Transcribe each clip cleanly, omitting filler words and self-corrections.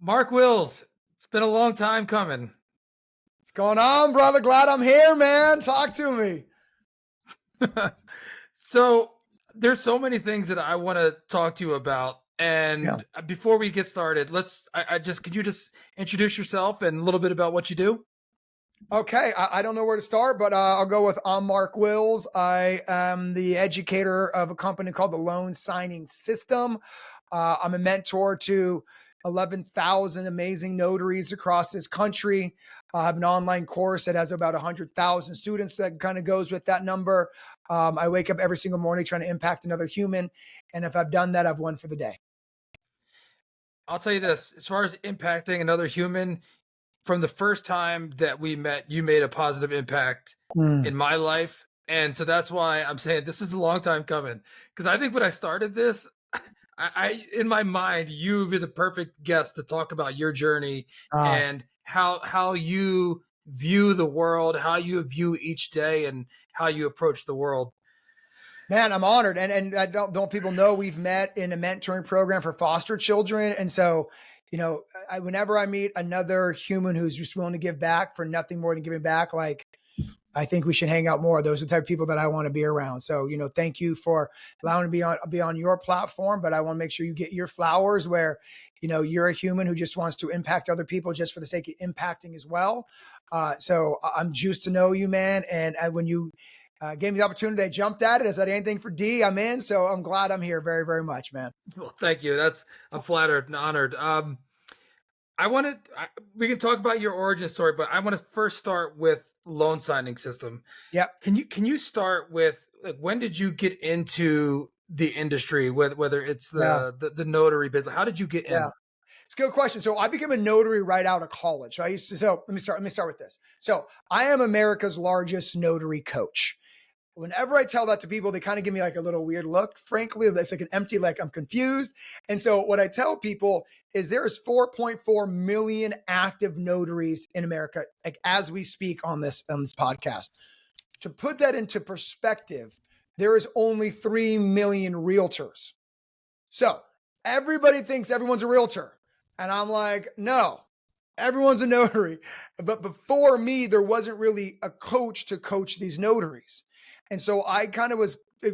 Mark Wills, it's been a long time coming. What's going on, brother? Glad I'm here, man. Talk to me. So there's so many things that I want to talk to you about. Yeah. And before we get started, could you just introduce yourself and a little bit about what you do? Okay. I don't know where to start, but I'll go with I'm Mark Wills. I am the educator of a company called the Loan Signing System. I'm a mentor to 11,000 amazing notaries across this country. I have an online course that has about 100,000 students that kind of goes with that number. I wake up every single morning trying to impact another human. And if I've done that, I've won for the day. I'll tell you this, as far as impacting another human, from the first time that we met, you made a positive impact in my life. And so that's why I'm saying this is a long time coming. Because I think when I started this, I in my mind, you would be the perfect guest to talk about your journey and how you view the world, how you view each day, and how you approach the world. Man, I'm honored. And I don't people know we've met in a mentoring program for foster children. And so, whenever I meet another human who's just willing to give back for nothing more than giving back, like I think we should hang out more. Those are the type of people that I want to be around. So, thank you for allowing me to be on your platform, but I want to make sure you get your flowers where, you're a human who just wants to impact other people just for the sake of impacting as well. So I'm juiced to know you, man. And when you gave me the opportunity, I jumped at it. I said, anything for D, I'm in. So I'm glad I'm here very, very much, man. Well, thank you. I'm flattered and honored. We can talk about your origin story, but I want to first start with loan signing system. Yep. Can you start with, like, when did you get into the industry, whether it's the notary business? How did you get in? It's a good question. So I became a notary right out of college. Let me start with this. So I am America's largest notary coach. Whenever I tell that to people, they kind of give me like a little weird look. Frankly, it's like an empty, like I'm confused. And so what I tell people is there's 4.4 million active notaries in America, like as we speak on this podcast. To put that into perspective, there is only 3 million realtors. So everybody thinks everyone's a realtor. And I'm like, no, everyone's a notary. But before me, there wasn't really a coach to coach these notaries. And so I kind of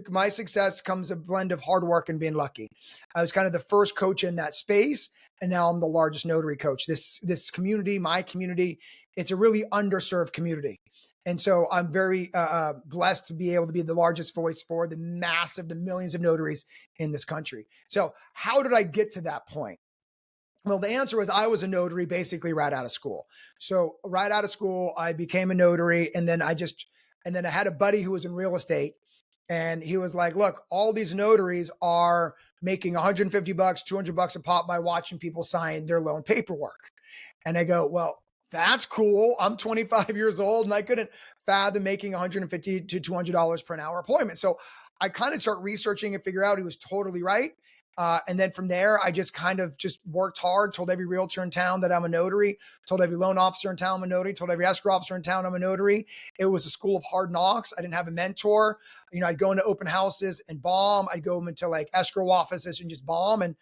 my success comes a blend of hard work and being lucky. I was kind of the first coach in that space. And now I'm the largest notary coach. This community, my community, it's a really underserved community. And so I'm very blessed to be able to be the largest voice for the millions of notaries in this country. So how did I get to that point? Well, the answer was I was a notary basically right out of school. So right out of school, I became a notary. And then I had a buddy who was in real estate. And he was like, look, all these notaries are making $150, $200 a pop by watching people sign their loan paperwork. And I go, well, that's cool. I'm 25 years old and I couldn't fathom making $150 to $200 per hour appointment. So I kind of start researching and figure out he was totally right. And then from there, I just kind of just worked hard, told every realtor in town that I'm a notary, told every loan officer in town I'm a notary, told every escrow officer in town I'm a notary. It was a school of hard knocks. I didn't have a mentor. I'd go into open houses and bomb. I'd go into like escrow offices and just bomb. And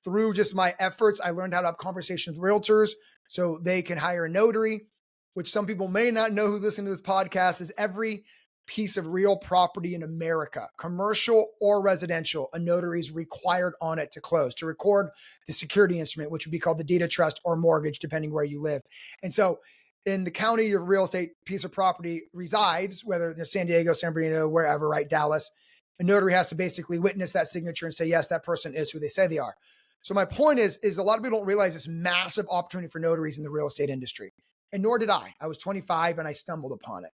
through just my efforts, I learned how to have conversations with realtors so they can hire a notary, which some people may not know who listen to this podcast is every piece of real property in America, commercial or residential, a notary is required on it to close, to record the security instrument, which would be called the deed of trust or mortgage, depending where you live. And so in the county your real estate piece of property resides, whether it's San Diego, San Bernardino, wherever, right, Dallas, a notary has to basically witness that signature and say, yes, that person is who they say they are. So my point is a lot of people don't realize this massive opportunity for notaries in the real estate industry. And nor did I. I was 25 and I stumbled upon it.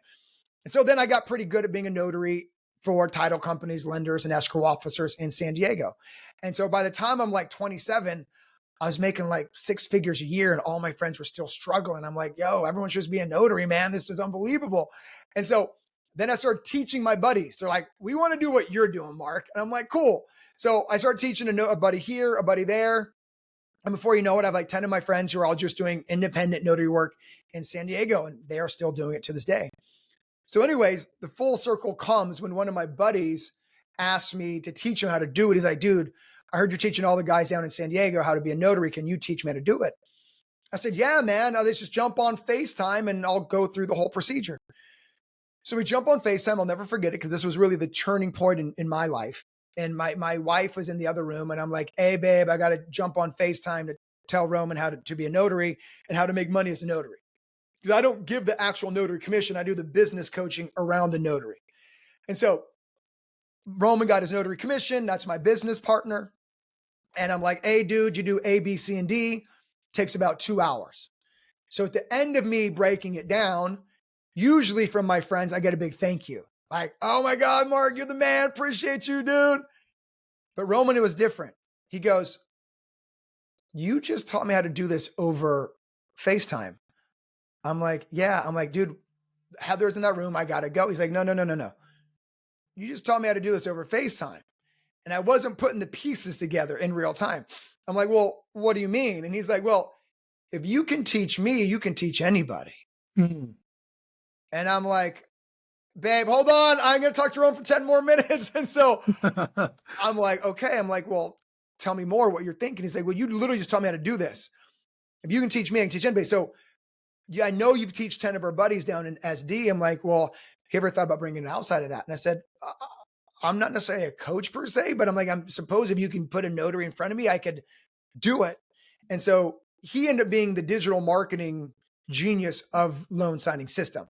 And so then I got pretty good at being a notary for title companies, lenders, and escrow officers in San Diego. And so by the time I'm like 27, I was making like 6 figures a year and all my friends were still struggling. I'm like, yo, everyone should just be a notary, man. This is unbelievable. And so then I started teaching my buddies. They're like, we want to do what you're doing, Mark. And I'm like, cool. So I started teaching a buddy here, a buddy there. And before you know it, I have like 10 of my friends who are all just doing independent notary work in San Diego. And they are still doing it to this day. So anyways, the full circle comes when one of my buddies asked me to teach him how to do it. He's like, dude, I heard you're teaching all the guys down in San Diego how to be a notary. Can you teach me how to do it? I said, yeah, man, let's just jump on FaceTime and I'll go through the whole procedure. So we jump on FaceTime. I'll never forget it because this was really the turning point in my life. And my wife was in the other room and I'm like, hey, babe, I got to jump on FaceTime to tell Roman how to be a notary and how to make money as a notary. Because I don't give the actual notary commission. I do the business coaching around the notary. And so Roman got his notary commission. That's my business partner. And I'm like, hey, dude, you do A, B, C, and D. Takes about 2 hours. So at the end of me breaking it down, usually from my friends, I get a big thank you. Like, oh my God, Mark, you're the man. Appreciate you, dude. But Roman, it was different. He goes, you just taught me how to do this over FaceTime. I'm like, yeah. I'm like, dude, Heather's in that room. I got to go. He's like, no, no, no, no, no. You just taught me how to do this over FaceTime. And I wasn't putting the pieces together in real time. I'm like, well, what do you mean? And he's like, well, if you can teach me, you can teach anybody. Hmm. And I'm like, babe, hold on. I'm going to talk to Roman for 10 more minutes. And so I'm like, okay. I'm like, well, tell me more what you're thinking. He's like, well, you literally just taught me how to do this. If you can teach me, I can teach anybody. So yeah, I know you've teach 10 of our buddies down in SD. I'm like, well, have you ever thought about bringing it outside of that? And I said, I'm not necessarily a coach per se, but I'm like, I'm suppose if you can put a notary in front of me, I could do it. And so he ended up being the digital marketing genius of loan signing system.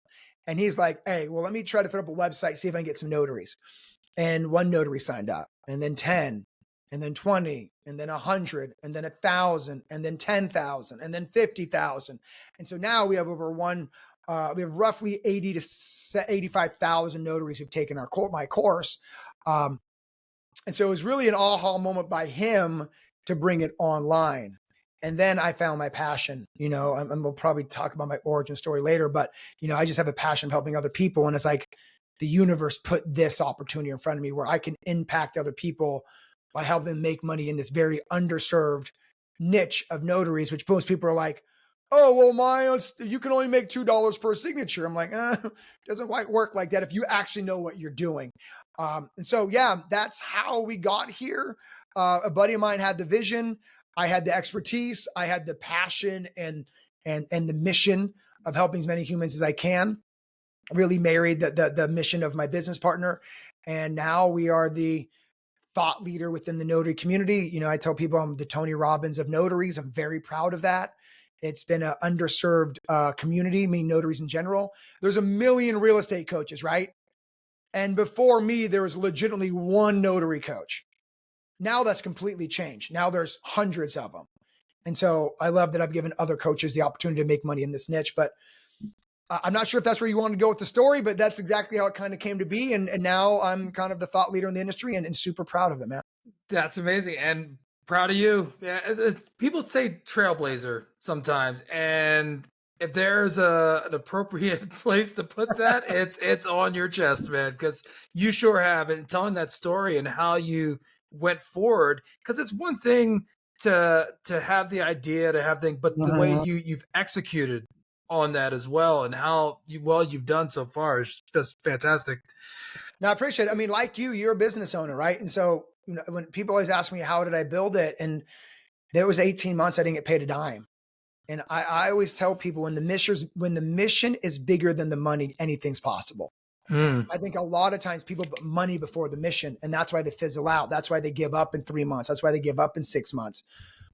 And he's like, hey, well, let me try to put up a website, see if I can get some notaries. And one notary signed up, and then 10, and then 20, and then 100, and then 1,000, and then 10,000, and then 50,000. And so now we have we have roughly 80 to 85,000 notaries who've taken my course. And so it was really an aha moment by him to bring it online. And then I found my passion, and we'll probably talk about my origin story later, but, I just have a passion of helping other people. And it's like the universe put this opportunity in front of me where I can impact other people by helping them make money in this very underserved niche of notaries, which most people are like, oh, well, you can only make $2 per signature. I'm like, doesn't quite work like that if you actually know what you're doing. And so, yeah, that's how we got here. A buddy of mine had the vision. I had the expertise. I had the passion and the mission of helping as many humans as I can. Really married the mission of my business partner. And now we are the thought leader within the notary community. I tell people I'm the Tony Robbins of notaries. I'm very proud of that. It's been an underserved community, meaning notaries in general. There's a million real estate coaches, right? And before me, there was legitimately one notary coach. Now that's completely changed. Now there's hundreds of them. And so I love that I've given other coaches the opportunity to make money in this niche. But I'm not sure if that's where you want to go with the story, but that's exactly how it kind of came to be. And now I'm kind of the thought leader in the industry and super proud of it, man. That's amazing. And proud of you. Yeah, people say trailblazer sometimes. And if there's an appropriate place to put that, it's on your chest, man, because you sure have. And telling that story and how you went forward, because it's one thing to have the idea, to have things, but the way you've executed on that as well, and how you've done so far is just fantastic. No, I appreciate it. I mean, like you're a business owner, right? And so when people always ask me, how did I build it? And there was 18 months, I didn't get paid a dime. And I always tell people when the mission is bigger than the money, anything's possible. I think a lot of times people put money before the mission, and that's why they fizzle out. That's why they give up in 3 months. That's why they give up in 6 months.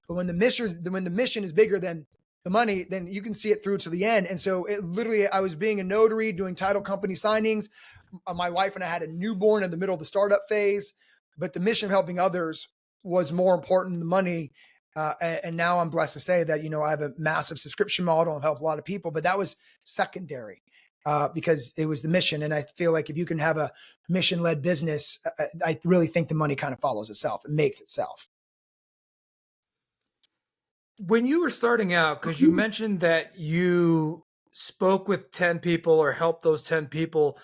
But when the mission is bigger than the money, then you can see it through to the end. And so it literally, I was being a notary, doing title company signings. My wife and I had a newborn in the middle of the startup phase, but the mission of helping others was more important than the money. And now I'm blessed to say that, I have a massive subscription model and help a lot of people, but that was secondary. Because it was the mission. And I feel like if you can have a mission-led business, I really think the money kind of follows itself. It makes itself. When you were starting out, because you mentioned that you spoke with 10 people or helped those 10 people,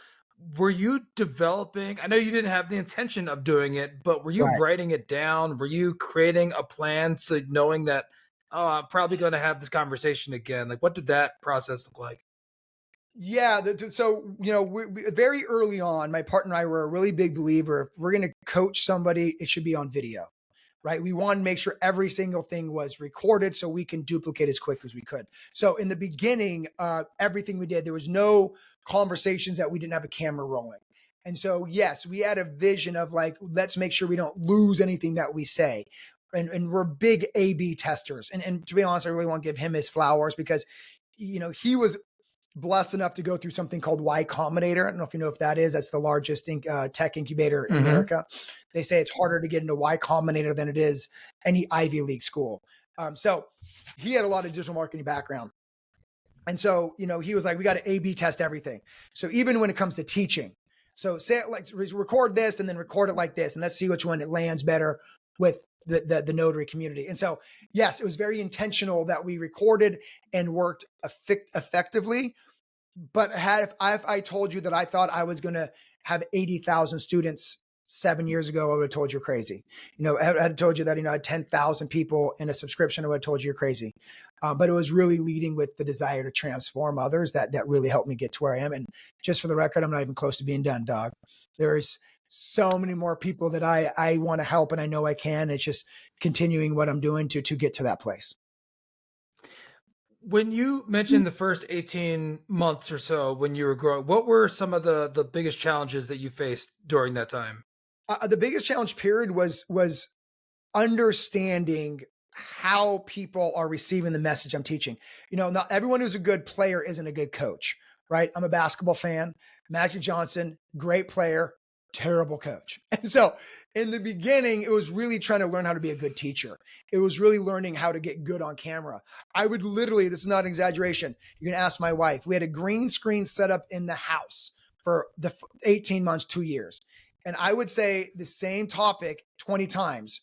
were you developing, I know you didn't have the intention of doing it, but were you writing it down? Were you creating a plan, so knowing that, oh, I'm probably going to have this conversation again? Like, what did that process look like? Yeah. So, very early on, my partner and I were a really big believer. If we're going to coach somebody, it should be on video. right? We wanted to make sure every single thing was recorded so we can duplicate as quick as we could. So in the beginning, everything we did, there was no conversations that we didn't have a camera rolling. And so, yes, we had a vision of like, let's make sure we don't lose anything that we say. And we're big A/B testers. And to be honest, I really want to give him his flowers because, he was blessed enough to go through something called Y Combinator. I don't know if you know if that is. That's the largest tech incubator in America. They say it's harder to get into Y Combinator than it is any Ivy League school. So he had a lot of digital marketing background. And so, he was like, we got to A/B test everything. So even when it comes to teaching, so say it like record this and then record it like this, and let's see which one it lands better with the notary community. And so, yes, it was very intentional that we recorded and worked effectively. But if I told you that I thought I was going to have 80,000 students 7 years ago, I would have told you crazy. I had told you that, I had 10,000 people in a subscription. I would have told you you're crazy. But it was really leading with the desire to transform others that really helped me get to where I am. And just for the record, I'm not even close to being done, dog. There's so many more people that I want to help, and I know I can. It's just continuing what I'm doing to get to that place. When you mentioned the first 18 months or so when you were growing, what were some of the biggest challenges that you faced during that time? The biggest challenge period was understanding how people are receiving the message I'm teaching. Not everyone who's a good player isn't a good coach, right? I'm a basketball fan. Magic Johnson, great player, terrible coach. And so in the beginning, it was really trying to learn how to be a good teacher. It was really learning how to get good on camera. I would literally, this is not an exaggeration, you can ask my wife. We had a green screen set up in the house for the 18 months, 2 years. And I would say the same topic 20 times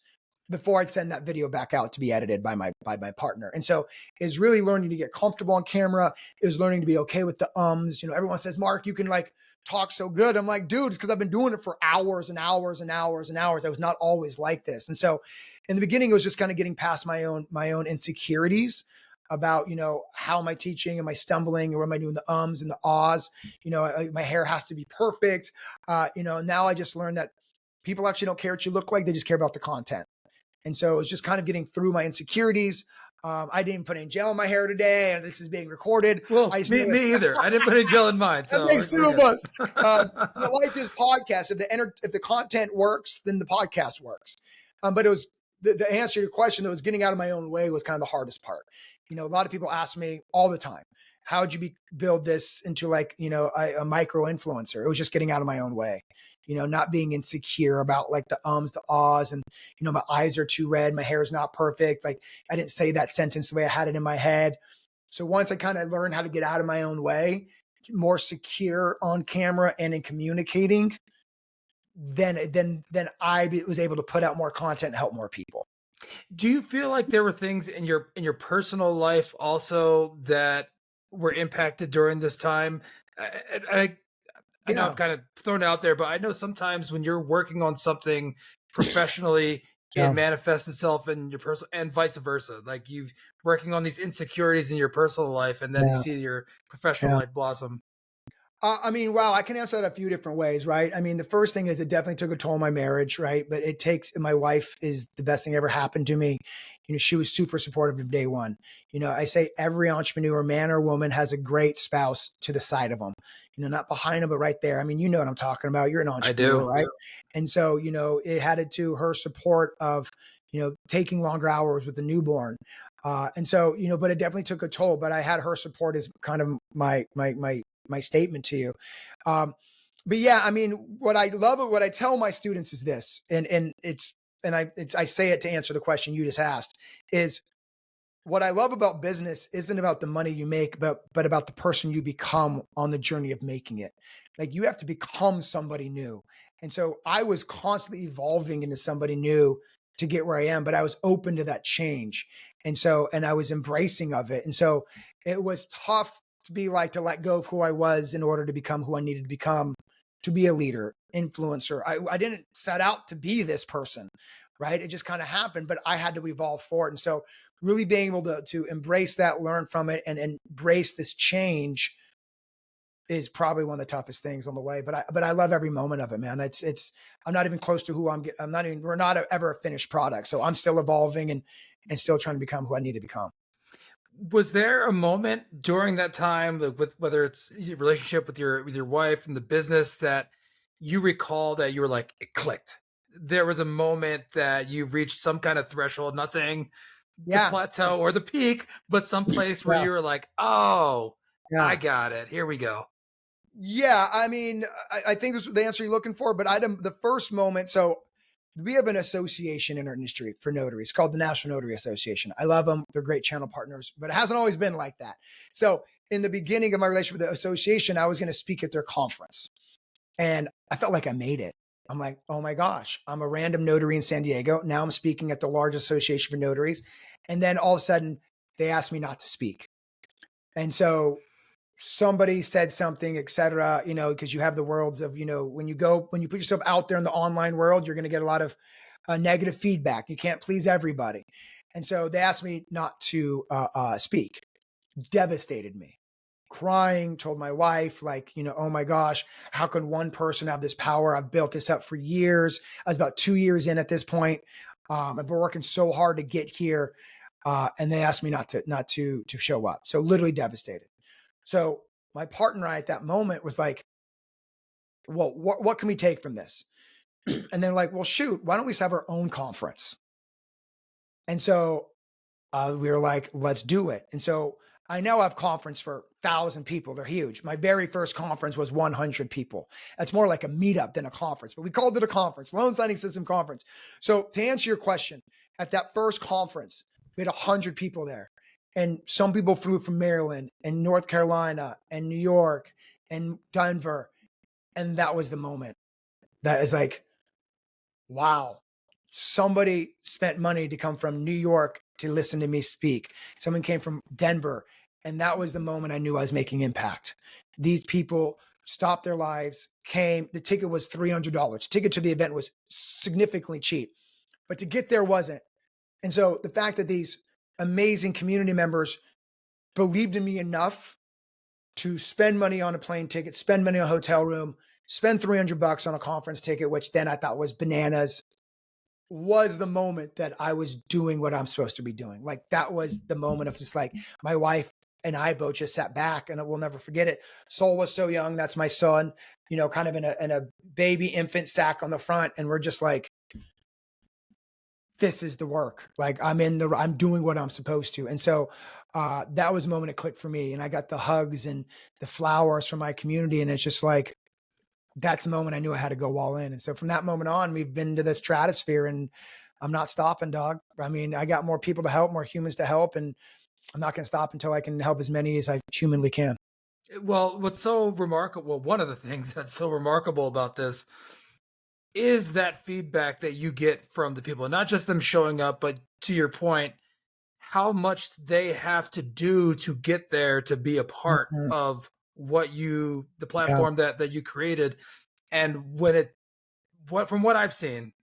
before I'd send that video back out to be edited by my partner. And so it's really learning to get comfortable on camera, is learning to be okay with the ums. Everyone says, Mark, you can like talk so good. I'm like, dude, it's because I've been doing it for hours and hours and hours and hours. I was not always like this. And so in the beginning, it was just kind of getting past my own insecurities about, how am I teaching? Am I stumbling? Or am I doing the ums and the ahs? My hair has to be perfect. Now I just learned that people actually don't care what you look like. They just care about the content. And so it's just kind of getting through my insecurities. I didn't put any gel in my hair today, and this is being recorded. Well, me either. I didn't put any gel in mine. So that makes two of us. Like this podcast, if the content works, then the podcast works. But it was the answer to your question that was getting out of my own way was kind of the hardest part. A lot of people ask me all the time, how would you build this into like, a micro influencer? It was just getting out of my own way. Not being insecure about like the ums, the ahs, and, my eyes are too red. My hair is not perfect. Like I didn't say that sentence the way I had it in my head. So once I kind of learned how to get out of my own way, more secure on camera and in communicating, then I was able to put out more content and help more people. Do you feel like there were things in your personal life also that were impacted during this time? I know I'm kind of thrown out there, but I know sometimes when you're working on something professionally, it manifests itself in your personal and vice versa. Like you working on these insecurities in your personal life, and then you see your professional life blossom. Wow, I can answer that a few different ways, right? The first thing is it definitely took a toll on my marriage, right? But my wife is the best thing ever happened to me. She was super supportive from day one. I say every entrepreneur, man or woman, has a great spouse to the side of them, not behind them, but right there. You know what I'm talking about. You're an entrepreneur, right? And so, it had it to her support of, taking longer hours with the newborn. And so, but it definitely took a toll, but I had her support as kind of my statement to you. But yeah, what I love, what I tell my students is this, and I say it to answer the question you just asked, is what I love about business isn't about the money you make, but about the person you become on the journey of making it. Like you have to become somebody new. And so I was constantly evolving into somebody new to get where I am, but I was open to that change. And I was embracing of it. And so it was tough to let go of who I was in order to become who I needed to become, to be a leader, influencer. I didn't set out to be this person, right? It just kind of happened, but I had to evolve for it. And so really being able to embrace that, learn from it, and embrace this change is probably one of the toughest things on the way. But I love every moment of it, man. I'm not even close to who I'm not even, we're not ever a finished product. So I'm still evolving and still trying to become who I need to become. Was there a moment during that time, like with whether it's your relationship with your wife and the business, that you recall that you were like it clicked? There was a moment that you reached some kind of threshold. Not saying the Yeah. plateau or the peak, but some place where Yeah. you were like, "Oh, I Yeah. got it. Here we go." Yeah, I mean, I think this is the answer you're looking for, but the first moment. So we have an association in our industry for notaries called the National Notary Association. I love them; they're great channel partners, but it hasn't always been like that. So in the beginning of my relationship with the association, I was going to speak at their conference, and I felt like I made it. I'm like, oh my gosh, I'm a random notary in San Diego. Now I'm speaking at the largest association for notaries, and then all of a sudden they asked me not to speak, and so somebody said something, et cetera, because you have the worlds of, when you put yourself out there in the online world, you're going to get a lot of negative feedback. You can't please everybody. And so they asked me not to speak. Devastated me. Crying, told my wife, like, oh my gosh, how can one person have this power? I've built this up for years. I was about 2 years in at this point. I've been working so hard to get here. And they asked me not to show up. So literally devastated. So my partner and I at that moment was like, well, what can we take from this? And they're like, well, shoot, why don't we just have our own conference? And so we were like, let's do it. And so I now have conference for 1,000 people. They're huge. My very first conference was 100 people. That's more like a meetup than a conference, but we called it a conference, Loan Signing System Conference. So to answer your question, at that first conference, we had 100 people there. And some people flew from Maryland and North Carolina and New York and Denver. And that was the moment that is like, wow, somebody spent money to come from New York to listen to me speak. Someone came from Denver. And that was the moment I knew I was making impact. These people stopped their lives, came. The ticket was $300. The ticket to the event was significantly cheap, but to get there wasn't. And so the fact that these amazing community members believed in me enough to spend money on a plane ticket, spend money on a hotel room, spend $300 on a conference ticket, which then I thought was bananas, was the moment that I was doing what I'm supposed to be doing. Like that was the moment of just like my wife and I both just sat back, and we'll never forget it. Soul was so young. That's my son, kind of in a baby infant sack on the front. And we're just like, this is the work. Like I'm doing what I'm supposed to. And so that was the moment it clicked for me. And I got the hugs and the flowers from my community. And it's just like, that's the moment I knew I had to go all in. And so from that moment on, we've been to this stratosphere, and I'm not stopping, dog. I mean, I got more people to help, more humans to help, and I'm not going to stop until I can help as many as I humanly can. Well, what's so remarkable, well, one of the things that's so remarkable about this is that feedback that you get from the people, not just them showing up, but to your point, how much they have to do to get there to be a part Mhm. of the Yeah. platform that you created. And from what I've seen,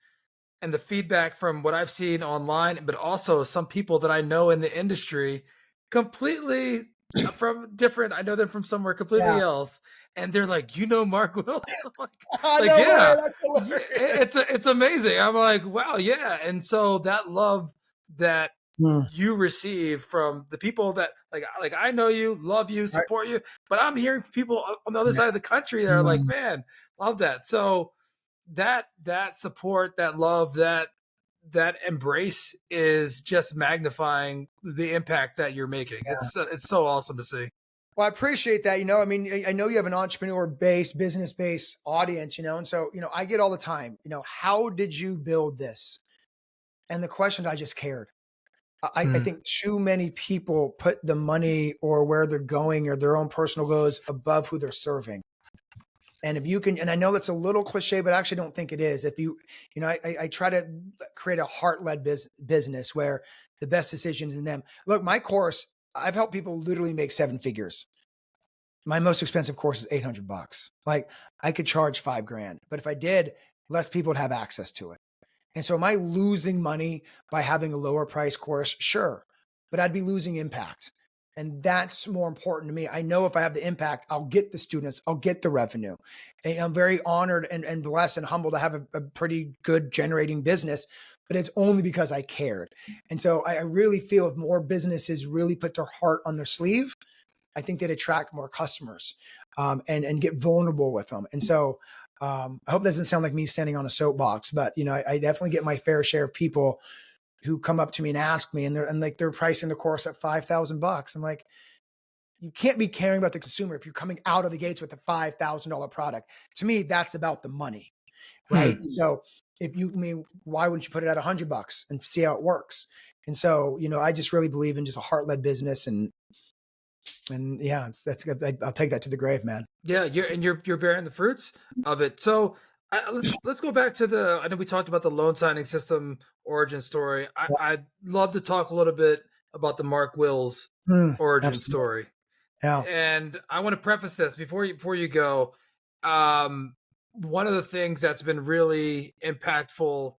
and the feedback from what I've seen online, but also some people that I know in the industry, completely from different. I know them from somewhere completely Yeah. else, and they're like, Mark Wills, I'm like No way. yeah, That's yeah, hilarious. it's amazing. I'm like, wow, yeah, and so that love that Mm. you receive from the people that like I know you, love you, Right. support you, but I'm hearing from people on the other Yeah. side of the country that are like, Mm. man, love that. So that support, that love, that embrace is just magnifying the impact that you're making. Yeah. It's so awesome to see. Well, I appreciate that. I mean, I know you have an entrepreneur based, business based audience, and so, I get all the time, how did you build this? And the question, I just cared. I Mm. think too many people put the money or where they're going or their own personal goals above who they're serving. And if you can, and I know that's a little cliche, but I actually don't think it is. If I try to create a heart led business where the best decisions in them. Look, my course, I've helped people literally make 7 figures. My most expensive course is $800. Like I could charge 5 grand, but if I did, less people would have access to it. And so am I losing money by having a lower price course? Sure, but I'd be losing impact. And that's more important to me. I know if I have the impact, I'll get the students, I'll get the revenue. And I'm very honored and blessed and humbled to have a pretty good generating business, but it's only because I cared. And so I really feel if more businesses really put their heart on their sleeve, I think they'd attract more customers, and get vulnerable with them. And so I hope that doesn't sound like me standing on a soapbox, but I definitely get my fair share of people who come up to me and ask me, and they're pricing the course at $5,000. I'm like, you can't be caring about the consumer if you're coming out of the gates with a $5,000 product. To me, that's about the money, right? Hmm. So why wouldn't you put it at $100 and see how it works? And so, I just really believe in just a heart-led business, and yeah, that's good. I'll take that to the grave, man. Yeah, you're bearing the fruits of it. So let's go back to the. I know we talked about the loan signing system origin story. I'd love to talk a little bit about the Mark Wills origin Absolutely. story. Yeah. And I want to preface this before you go. Um, One of the things that's been really impactful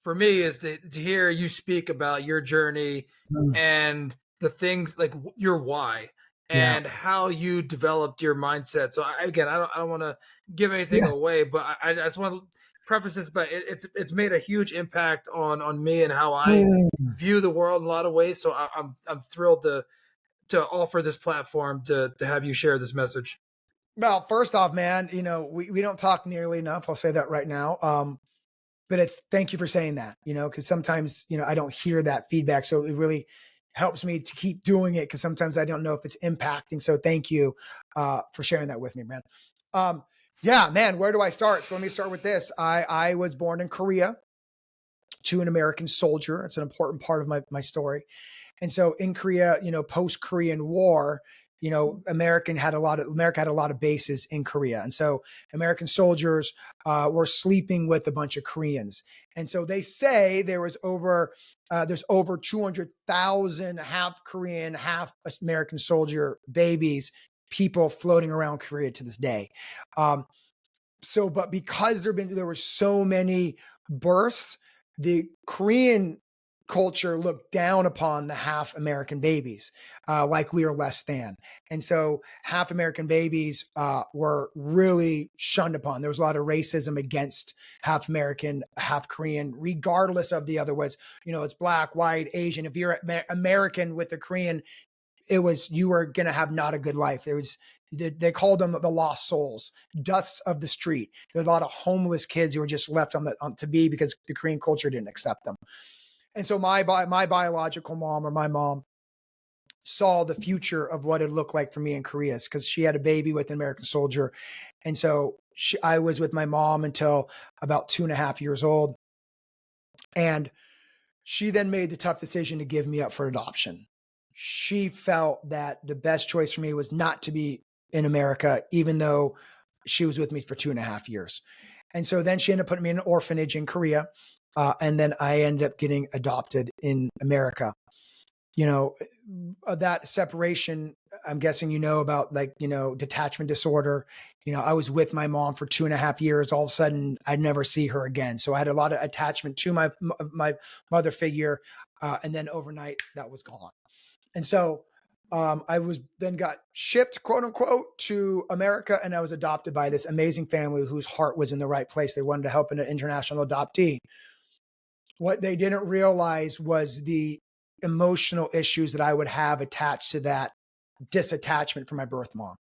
for me is to hear you speak about your journey Mm. and the things like your why Yeah. and how you developed your mindset. So again, I don't want to give anything Yes. away, but I just want to preface this. But it's made a huge impact on me and how I Mm. view the world in a lot of ways. So I'm thrilled to offer this platform to have you share this message. Well, first off, man, we don't talk nearly enough. I'll say that right now. But it's thank you for saying that, because sometimes, I don't hear that feedback. So it really helps me to keep doing it because sometimes I don't know if it's impacting. So thank you for sharing that with me, man. Yeah, man, where do I start? So let me start with this. I was born in Korea to an American soldier. It's an important part of my story. And so in Korea, post Korean War, America had a lot of bases in Korea. And so American soldiers were sleeping with a bunch of Koreans. And so they say there's over 200,000 half Korean, half American soldier babies, people floating around Korea to this day. Um, but because there were so many births, the Korean culture looked down upon the half American babies, like we are less than. And so half American babies were really shunned upon. There was a lot of racism against half American, half Korean, regardless of the other words. It's black, white, Asian. If you're American with a Korean, you were going to have not a good life. They called them the lost souls, dusts of the street. There were a lot of homeless kids who were just left to be because the Korean culture didn't accept them. And so my biological mom, or my mom, saw the future of what it looked like for me in Korea because she had a baby with an American soldier. And so I was with my mom until about 2.5 years old. And she then made the tough decision to give me up for adoption. She felt that the best choice for me was not to be in America, even though she was with me for 2.5 years. And so then she ended up putting me in an orphanage in Korea. And then I ended up getting adopted in America. That separation, I'm guessing about detachment disorder. I was with my mom for 2.5 years. All of a sudden, I'd never see her again. So I had a lot of attachment to my mother figure. And then overnight, that was gone. And so I got shipped, quote unquote, to America, and I was adopted by this amazing family whose heart was in the right place. They wanted to help an international adoptee. What they didn't realize was the emotional issues that I would have attached to that disattachment from my birth mom.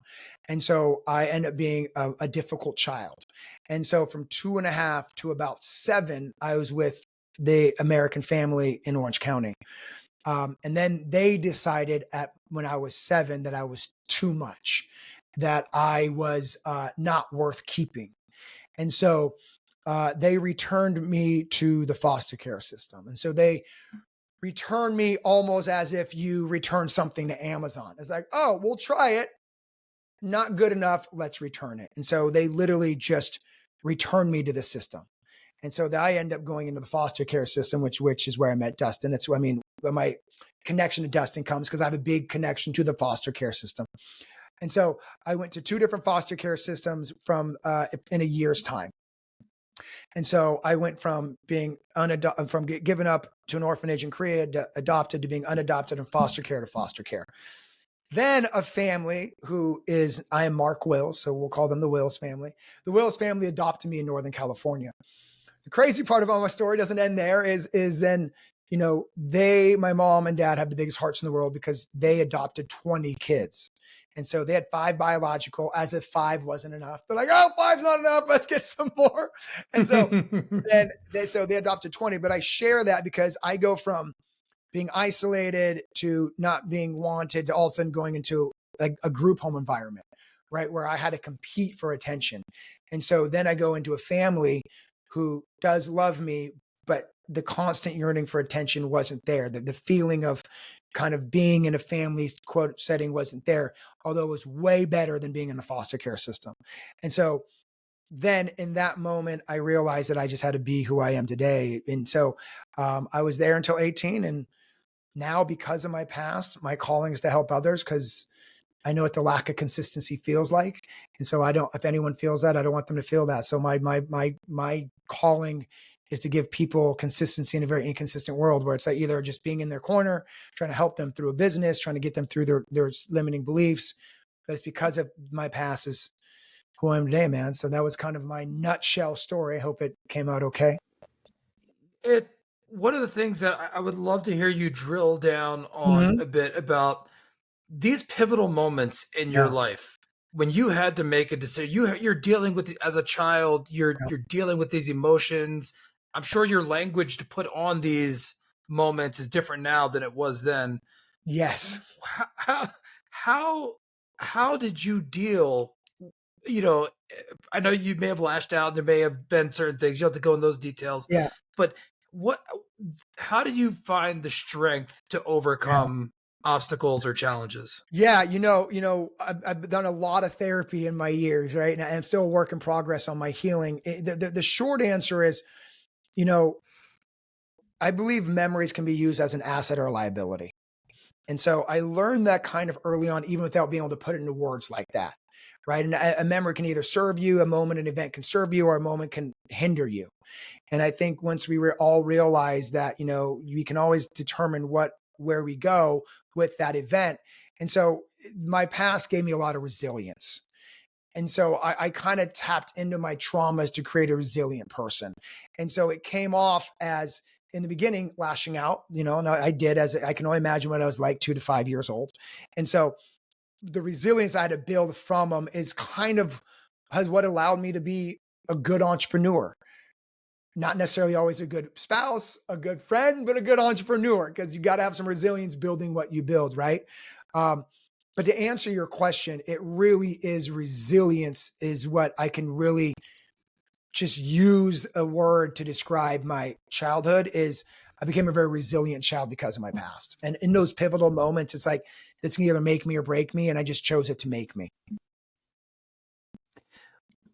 And so I ended up being a difficult child. And so from 2.5 to about 7, I was with the American family in Orange County. And then they decided when I was 7 that I was too much, that I was not worth keeping. And so they returned me to the foster care system. And so they returned me almost as if you return something to Amazon. It's like, oh, we'll try it. Not good enough. Let's return it. And so they literally just returned me to the system. And so I ended up going into the foster care system, which is where I met Dustin. My connection to Dustin comes because I have a big connection to the foster care system. And so I went to 2 different foster care systems in a year's time. And so I went from being given up to an orphanage in Korea, adopted, to being unadopted, and foster care to foster care. Then a family who is, I am Mark Wills, so we'll call them the Wills family. The Wills family adopted me in Northern California. The crazy part about my story doesn't end there is then, my mom and dad have the biggest hearts in the world because they adopted 20 kids. And so they had 5 biological, as if 5 wasn't enough. They're like, oh, 5's not enough. Let's get some more. And so then they adopted 20. But I share that because I go from being isolated to not being wanted to all of a sudden going into a group home environment, right? Where I had to compete for attention. And so then I go into a family who does love me, but the constant yearning for attention wasn't there. The feeling of kind of being in a family quote setting wasn't there, although it was way better than being in a foster care system. And so then in that moment, I realized that I just had to be who I am today. And so I was there until 18. And now, because of my past, my calling is to help others because I know what the lack of consistency feels like. And so I don't, if anyone feels that, I don't want them to feel that. So my calling is to give people consistency in a very inconsistent world where it's like either just being in their corner, trying to help them through a business, trying to get them through their limiting beliefs. But it's because of my past is who I am today, man. So that was kind of my nutshell story. I hope it came out okay. It One of the things that I would love to hear you drill down on Mm-hmm. a bit about these pivotal moments in your Yeah. life when you had to make a decision. You're dealing with as a child. You're dealing with these emotions. I'm sure your language to put on these moments is different now than it was then. Yes. How how how did you deal? You know, I know you may have lashed out. There may have been certain things. You don't have to go in those details, Yeah. but what? How do you find the strength to Yeah. overcome obstacles or challenges? Yeah, I've done a lot of therapy in my years, right? And I'm still a work in progress on my healing. The short answer is, you know, I believe memories can be used as an asset or a liability. And so I learned that kind of early on, even without being able to put it into words like that, right? And a memory can either serve you, a moment, an event can serve you, or a moment can hinder you. And I think once we all realize that, we can always determine where we go with that event. And so my past gave me a lot of resilience. And so I kind of tapped into my traumas to create a resilient person. And so it came off as in the beginning, lashing out, and I did as I can only imagine what I was like 2 to 5 years old. And so the resilience I had to build from them is kind of has what allowed me to be a good entrepreneur. Not necessarily always a good spouse, a good friend, but a good entrepreneur because you got to have some resilience building what you build, right? Um, but to answer your question, it really is resilience is what I can really just use a word to describe my childhood is I became a very resilient child because of my past. And in those pivotal moments, it's like it's can either make me or break me. And I just chose it to make me.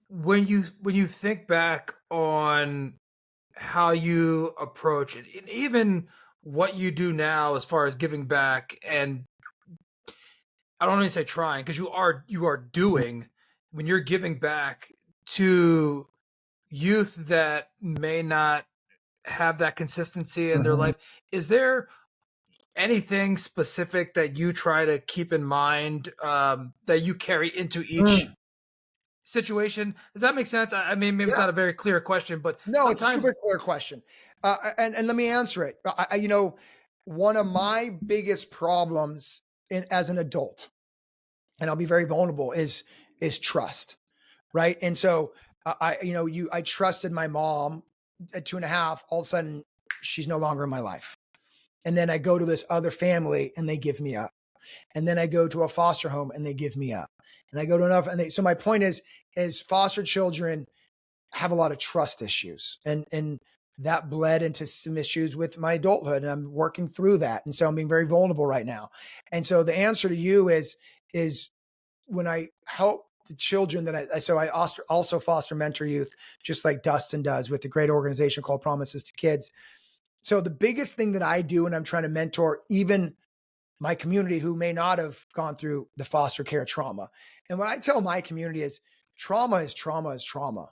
When you think back on how you approach it, and even what you do now as far as giving back, and I don't even say trying because you are doing when you're giving back to youth that may not have that consistency in their Mhm. life. Is there anything specific that you try to keep in mind that you carry into each Mm. situation? Does that make sense? I mean, maybe it's Yeah. not a very clear question, but No, it's a super sometimes clear question. And let me answer it. One of my biggest problems as an adult, and I'll be very vulnerable, is trust, right? And so I trusted my mom at 2.5. All of a sudden, she's no longer in my life. And then I go to this other family and they give me up. And then I go to a foster home and they give me up. And I go to another, so my point is foster children have a lot of trust issues and that bled into some issues with my adulthood and I'm working through that. And so I'm being very vulnerable right now. And so the answer to you is when I help the children that I also foster mentor youth, just like Dustin does with a great organization called Promises to Kids. So the biggest thing that I do, and I'm trying to mentor even my community who may not have gone through the foster care trauma. And what I tell my community is trauma is trauma is trauma.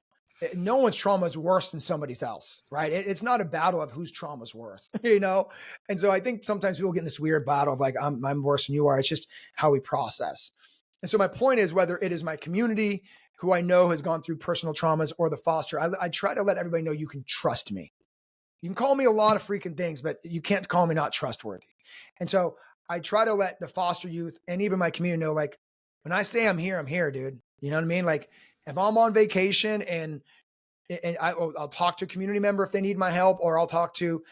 no one's trauma is worse than somebody's else, right? It's not a battle of whose trauma is worse, you know? And so I think sometimes people get in this weird battle of like, I'm worse than you are. It's just how we process. And so my point is, whether it is my community who I know has gone through personal traumas or the foster, I try to let everybody know you can trust me. You can call me a lot of freaking things, but you can't call me not trustworthy. And so I try to let the foster youth and even my community know, like, when I say I'm here, dude. You know what I mean? Like, if I'm on vacation and I'll talk to a community member if they need my help, or I'll talk to,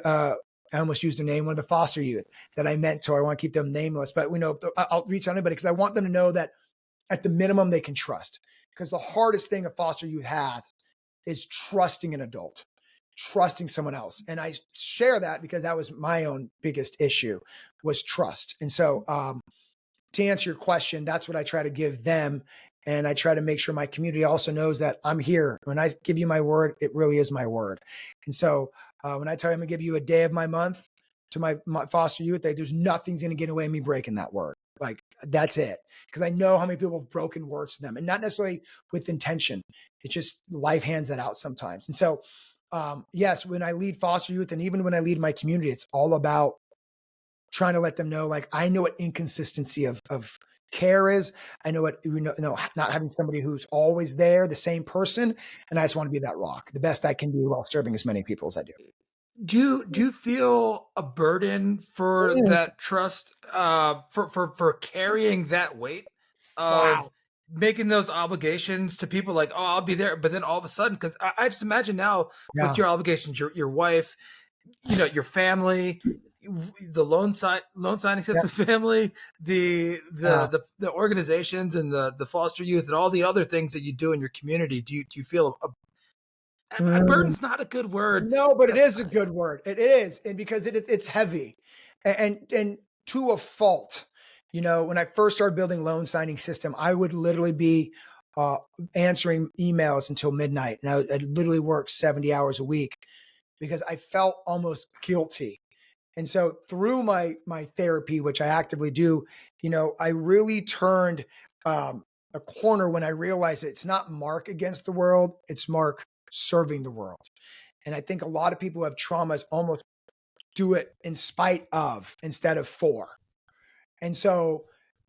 I almost used a name, one of the foster youth that I mentor. I want to keep them nameless, but we know I'll reach out to anybody because I want them to know that at the minimum they can trust. Because the hardest thing a foster youth has is trusting an adult, trusting someone else. And I share that because that was my own biggest issue, was trust. And so, to answer your question, that's what I try to give them. And I try to make sure my community also knows that I'm here. When I give you my word, it really is my word. And so when I tell you I'm going to give you a day of my month to my foster youth, there's nothing's going to get away with me breaking that word. Like, that's it. Because I know how many people have broken words to them, and not necessarily with intention. It's just life hands that out sometimes. And so, yes, when I lead foster youth and even when I lead my community, it's all about trying to let them know, like, I know what inconsistency of care is. I know what, not having somebody who's always there, the same person. And I just want to be that rock, the best I can be while serving as many people as I do. Do you feel a burden for Mm. that trust, for carrying that weight of Wow. making those obligations to people, like, oh, I'll be there, but then all of a sudden, because I just imagine now with Yeah. your obligations, your wife, your family, the loan signing Yeah. system family, Yeah. the organizations and the foster youth and all the other things that you do in your community. Do you feel a Mm. burden's not a good word. No, but it is a good word. It is. And because it's heavy and to a fault. When I first started building loan signing system, I would literally be uh, answering emails until midnight. And I'd literally work 70 hours a week because I felt almost guilty. And so through my therapy, which I actively do, I really turned a corner when I realized that it's not Mark against the world, it's Mark serving the world. And I think a lot of people who have traumas almost do it in spite of instead of for. And so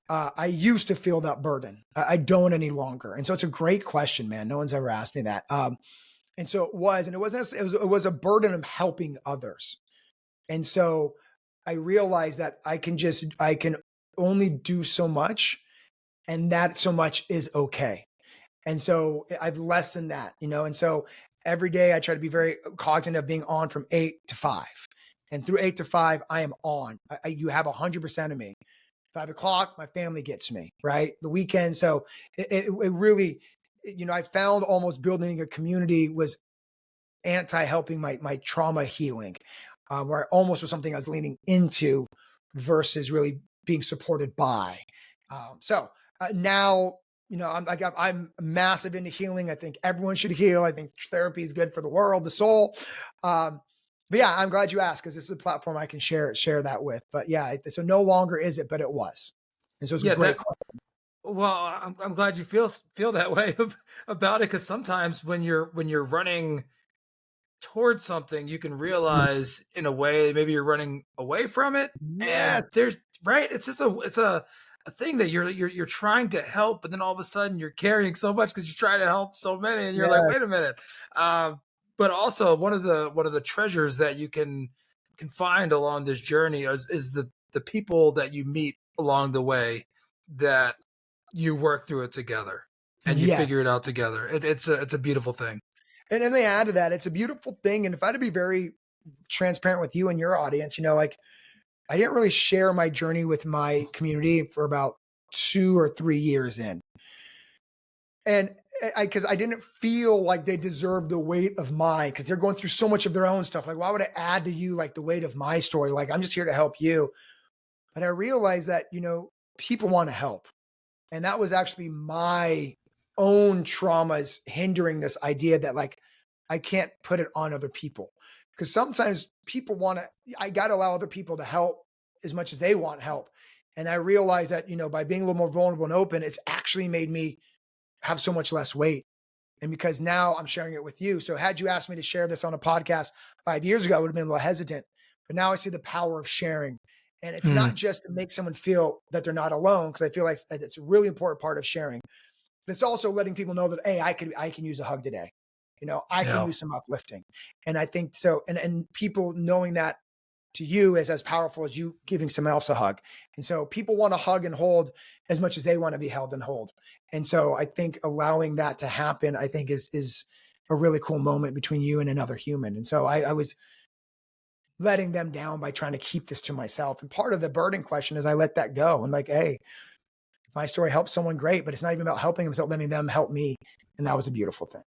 I used to feel that burden. I don't any longer. And so it's a great question, man. No one's ever asked me that. And so and it wasn't, it was a burden of helping others. And so I realized that I can only do so much, and that so much is okay. And so I've lessened that, and so every day I try to be very cognizant of being on from 8 to 5. And through 8 to 5, I am on. You have 100% of me. 5 o'clock, my family gets me, right? The weekend. So it really, I found almost building a community was anti-helping my trauma healing, where I almost was something I was leaning into versus really being supported by. Now, I'm massive into healing. I think everyone should heal. I think therapy is good for the world, the soul. But yeah, I'm glad you asked because this is a platform I can share that with. But yeah, so no longer is it, but it was. And so it's a Yeah, great that question. well, I'm glad you feel that way about it, because sometimes when you're running towards something, you can realize in a way maybe you're running away from it, Yes. and there's right. It's just a thing that you're trying to help, but then all of a sudden you're carrying so much because you're trying to help so many, and you're like, Yes. wait a minute. But also one of the treasures that you can find along this journey is the people that you meet along the way, that you work through it together and you Yes. figure it out together. It's a beautiful thing. And then they add to that, it's a beautiful thing. And if I had to be very transparent with you and your audience, like, I didn't really share my journey with my community for about 2 or 3 years in. And because I didn't feel like they deserved the weight of mine because they're going through so much of their own stuff. Like, why would I add to you like the weight of my story? Like, I'm just here to help you. But I realized that, people want to help. And that was actually my own traumas hindering this idea that, like, I can't put it on other people. Because sometimes people want to, I got to allow other people to help as much as they want help. And I realized that, by being a little more vulnerable and open, it's actually made me have so much less weight And because now I'm sharing it with you. So had you asked me to share this on a podcast 5 years ago, I would have been a little hesitant. But now I see the power of sharing. And it's not Mm, just to make someone feel that they're not alone, because I feel like it's a really important part of sharing. But it's also letting people know that, hey, I can use a hug today. I can yeah. use some uplifting. And I think so. And people knowing that to you is as powerful as you giving someone else a hug. And so people want to hug and hold as much as they want to be held and hold. And so I think allowing that to happen, I think is a really cool moment between you and another human. And so I was letting them down by trying to keep this to myself. And part of the burden question is I let that go. And like, hey, if my story helps someone, great, but it's not even about helping them, it's about letting them help me. And that was a beautiful thing.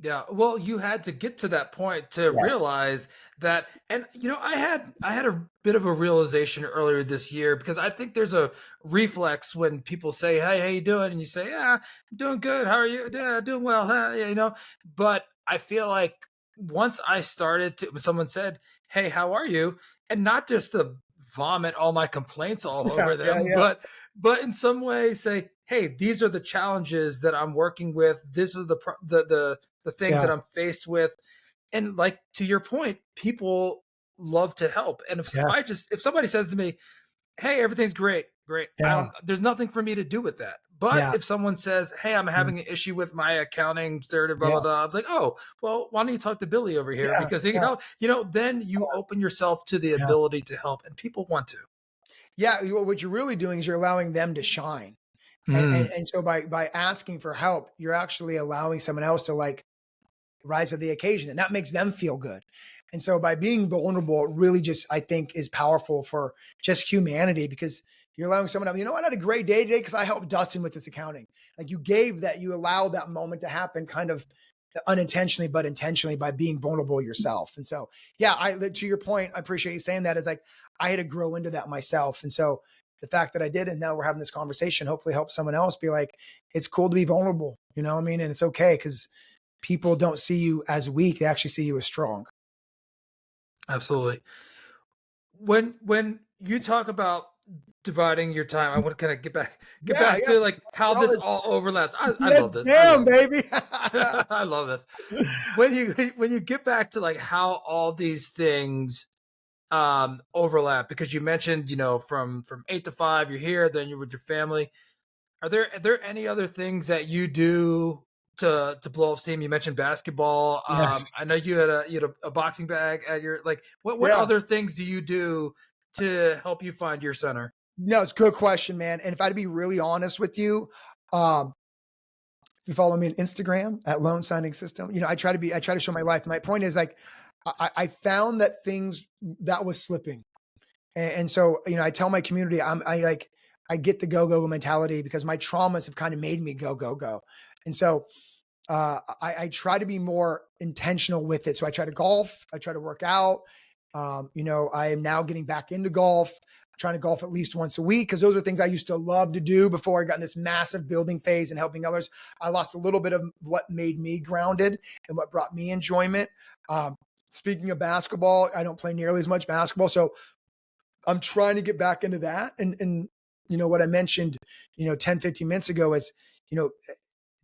Yeah, well, you had to get to that point to Yes. realize that, and I had a bit of a realization earlier this year because I think there's a reflex when people say, "Hey, how you doing?" and you say, "Yeah, I'm doing good. How are you?" "Yeah, doing well." Huh? Yeah, But I feel like once I started to, when someone said, "Hey, how are you?" and not just to vomit all my complaints all Yeah, over yeah, them, yeah, but in some way say, "Hey, these are the challenges that I'm working with. This is the things that yeah, I'm faced with." And like to your point, people love to help. And yeah, if somebody says to me, "Hey, everything's great," great. yeah, There's nothing for me to do with that. But yeah, if someone says, "Hey, I'm yeah, having an issue with my accounting, blah yeah, blah blah," I was like, "Oh, well, why don't you talk to Billy over here?" yeah, Because yeah, then you open yourself to the yeah. ability to help, and people want to. Yeah, what you're really doing is you're allowing them to shine. And and Mm, and so by asking for help, you're actually allowing someone else to like rise to the occasion, and that makes them feel good. And so by being vulnerable, it really just I think is powerful for just humanity because you're allowing someone else, I had a great day today because I helped Dustin with this accounting. Like you allowed that moment to happen kind of unintentionally, but intentionally by being vulnerable yourself. And so, yeah, to your point, I appreciate you saying that. Is like I had to grow into that myself. And so the fact that I did, and now we're having this conversation, hopefully help someone else be like, it's cool to be vulnerable. You know what I mean? And it's okay because people don't see you as weak; they actually see you as strong. absolutely. When you talk about dividing your time, I want to kind of get Yeah, back yeah. to like how this Brothers. all overlaps. I Yes, love this. I damn, love baby. it. I love this. When you get back to like how all these things overlap, because you mentioned, from 8 to 5 you're here, then you're with your family. Are there any other things that you do to blow off steam? You mentioned basketball. Yes. I know you had a boxing bag at your, like, what Yeah. other things do you do to help you find your center? No, it's a good question, man. And if I had to be really honest with you, um, if you follow me on Instagram at Loan Signing System, I try to show my life. My point is like, I found that things that was slipping. And so, I tell my community, I get the go mentality because my traumas have kind of made me go. And so, I try to be more intentional with it. So I try to golf, I try to work out. I am now getting back into golf, trying to golf at least once a week because those are things I used to love to do before I got in this massive building phase and helping others. I lost a little bit of what made me grounded and what brought me enjoyment. Um, Speaking of basketball, I don't play nearly as much basketball. So I'm trying to get back into that. And what I mentioned, 10, 15 minutes ago is, you know,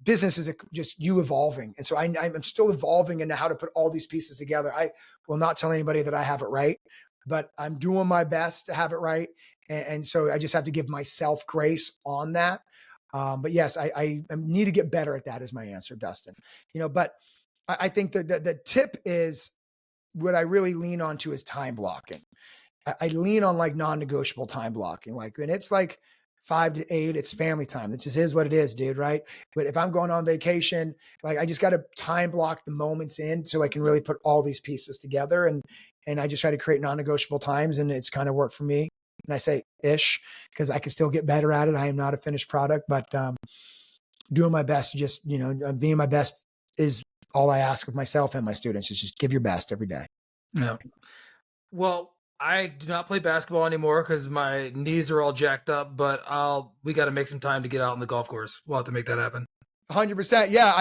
business is just you evolving. And so I'm still evolving into how to put all these pieces together. I will not tell anybody that I have it right, but I'm doing my best to have it right. And so I just have to give myself grace on that. But yes, I need to get better at that is my answer, Dustin. But I think that the tip is what I really lean on to is time blocking. I lean on like non-negotiable time blocking. Like when it's like 5 to 8, it's family time. It just is what it is, dude. Right. But if I'm going on vacation, like I just got to time block the moments in so I can really put all these pieces together. And I just try to create non-negotiable times and it's kind of worked for me. And I say ish because I can still get better at it. I am not a finished product, but doing my best, just, being my best is all I ask of myself and my students is just give your best every day. Yeah. Well, I do not play basketball anymore because my knees are all jacked up. But we got to make some time to get out on the golf course. We'll have to make that happen. 100%. Yeah,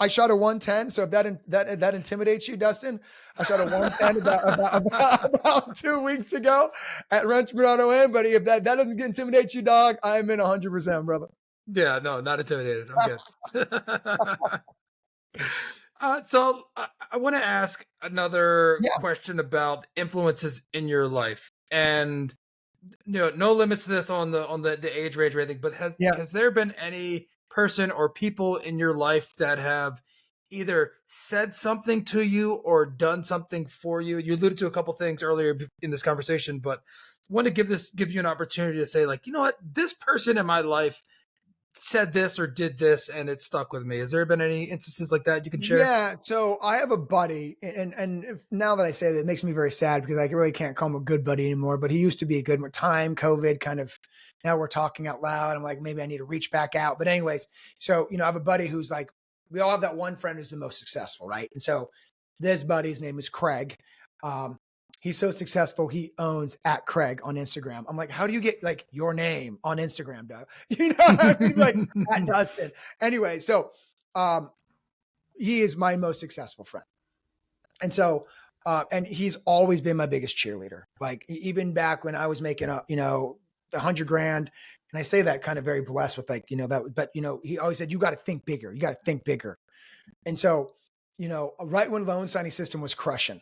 I shot a 110. So if that intimidates you, Dustin, I shot a 110 about 2 weeks ago at Ranch Mirado Inn. But if that doesn't intimidate you, dog, I'm in 100%, brother. Yeah, no, not intimidated. I'm good. So I want to ask another Yeah, question about influences in your life, and no limits to this on the age range or anything. But yeah. has there been any person or people in your life that have either said something to you or done something for you? You alluded to a couple things earlier in this conversation, but want to give you an opportunity to say, like, you know what, this person in my life said this or did this and it stuck with me. Has there been any instances like that you can share? Yeah, so I have a buddy, and now that I say that, it makes me very sad because I really can't call him a good buddy anymore. But he used to be a good one. Time, COVID, kind of. Now we're talking out loud. I'm like, maybe I need to reach back out. But anyways, so I have a buddy who's like, we all have that one friend who's the most successful, right? And so this buddy's name is Craig. Um, he's so successful, he owns at Craig on Instagram. I'm like, how do you get like your name on Instagram, Doug? You know what I mean? Like at Dustin. Anyway, so um, he is my most successful friend. And so, and he's always been my biggest cheerleader. Like even back when I was making $100,000, and I say that kind of very blessed with like, that, but he always said, you got to think bigger. You got to think bigger. And so, right when loan signing system was crushing,